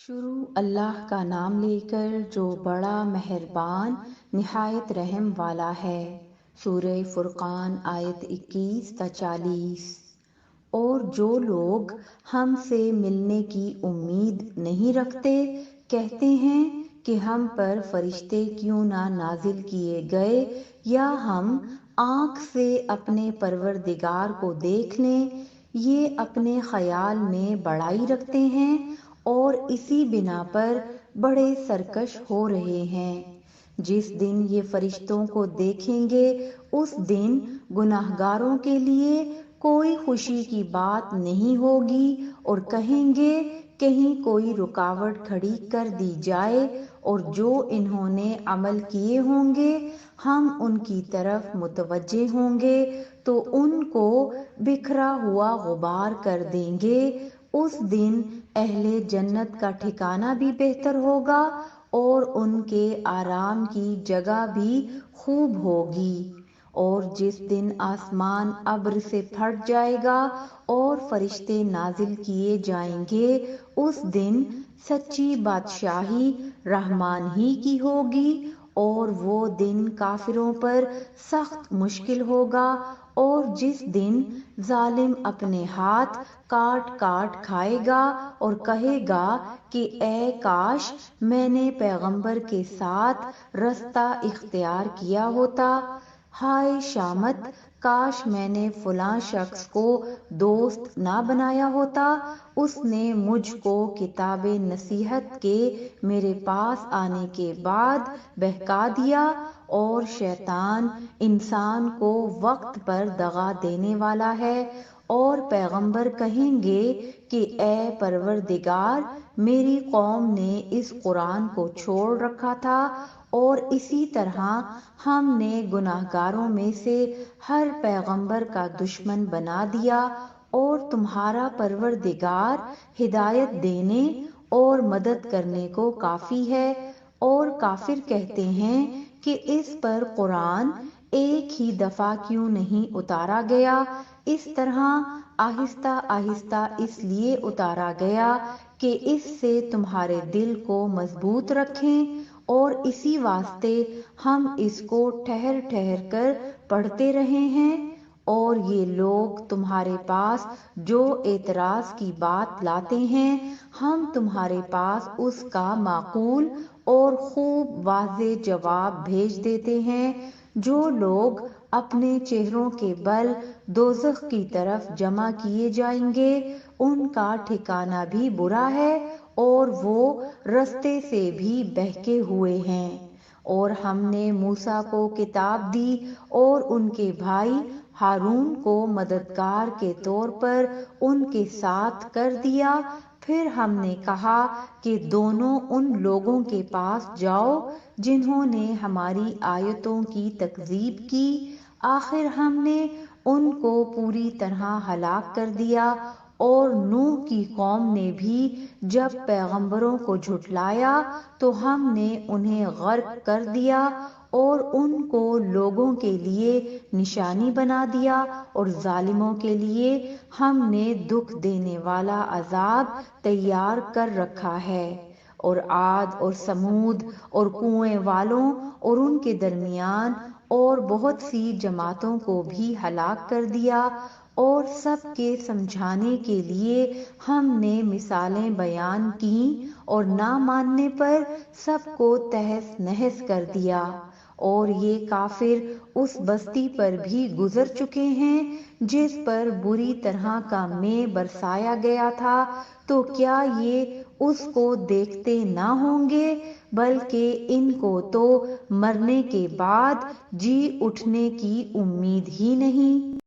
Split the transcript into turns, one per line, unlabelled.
شروع اللہ کا نام لے کر جو بڑا مہربان نہایت رحم والا ہے۔ سورہ فرقان آیت 21 تا 40۔ اور جو لوگ ہم سے ملنے کی امید نہیں رکھتے کہتے ہیں کہ ہم پر فرشتے کیوں نہ نازل کیے گئے یا ہم آنکھ سے اپنے پروردگار کو دیکھ لیں، یہ اپنے خیال میں بڑائی رکھتے ہیں اور اسی بنا پر بڑے سرکش ہو رہے ہیں۔ جس دن یہ فرشتوں کو دیکھیں گے اس دن گناہگاروں کے لیے کوئی خوشی کی بات نہیں ہوگی اور کہیں گے کہیں کوئی رکاوٹ کھڑی کر دی جائے، اور جو انہوں نے عمل کیے ہوں گے ہم ان کی طرف متوجہ ہوں گے تو ان کو بکھرا ہوا غبار کر دیں گے۔ اس دن اہل جنت کا ٹھکانہ بھی بہتر ہوگا اور ان کے آرام کی جگہ بھی خوب ہوگی۔ اور جس دن آسمان ابر سے پھٹ جائے گا اور فرشتے نازل کیے جائیں گے اس دن سچی بادشاہی رحمان ہی کی ہوگی، اور وہ دن کافروں پر سخت مشکل ہوگا۔ اور جس دن ظالم اپنے ہاتھ کاٹ کاٹ کھائے گا اور کہے گا کہ اے کاش میں نے پیغمبر کے ساتھ رستہ اختیار کیا ہوتا، ہائے شامت کاش میں نے فلاں شخص کو دوست نہ بنایا ہوتا، اس نے مجھ کو کتاب نصیحت کے میرے پاس آنے کے بعد بہکا دیا۔ اور شیطان انسان کو وقت پر دغا دینے والا ہے، اور پیغمبر کہیں گے کہ اے پروردگار میری قوم نے اس قرآن کو چھوڑ رکھا تھا، اور اسی طرح ہم نے گناہگاروں میں سے ہر پیغمبر کا دشمن بنا دیا، اور تمہارا پروردگار ہدایت دینے اور مدد کرنے کو کافی ہے۔ اور کافر کہتے ہیں کہ اس پر قرآن ایک ہی دفعہ کیوں نہیں اتارا گیا، اس طرح آہستہ آہستہ اس لیے اتارا گیا کہ اس سے تمہارے دل کو مضبوط رکھیں، اور اسی واسطے ہم اس کو ٹھہر ٹھہر کر پڑھتے رہے ہیں۔ اور یہ لوگ تمہارے پاس جو اعتراض کی بات لاتے ہیں ہم تمہارے پاس اس کا معقول اور خوب واضح جواب بھیج دیتے ہیں۔ جو لوگ اپنے چہروں کے بل دوزخ کی طرف جمع کیے جائیں گے ان کا ٹھکانہ بھی برا ہے اور وہ رستے سے بھی بہکے ہوئے ہیں۔ اور ہم نے موسیٰ کو کتاب دی اور ان کے بھائی ہارون کو مددگار کے طور پر ان کے ساتھ کر دیا۔ پھر ہم نے کہا کہ دونوں ان لوگوں کے پاس جاؤ جنہوں نے ہماری آیتوں کی تکذیب کی، آخر ہم نے ان کو پوری طرح ہلاک کر دیا۔ اور نوح کی قوم نے بھی جب پیغمبروں کو جھٹلایا تو ہم نے انہیں غرق کر دیا اور ان کو لوگوں کے لیے نشانی بنا دیا، اور ظالموں کے لیے ہم نے دکھ دینے والا عذاب تیار کر رکھا ہے۔ اور عاد اور سمود اور کنویں والوں اور ان کے درمیان اور بہت سی جماعتوں کو بھی ہلاک کر دیا، اور سب کے سمجھانے کے لیے ہم نے مثالیں بیان کیں، اور نہ ماننے پر سب کو تہس نہس کر دیا۔ اور یہ کافر اس بستی پر بھی گزر چکے ہیں جس پر بری طرح کا مے برسایا گیا تھا، تو کیا یہ اس کو دیکھتے نہ ہوں گے، بلکہ ان کو تو مرنے کے بعد جی اٹھنے کی امید ہی نہیں۔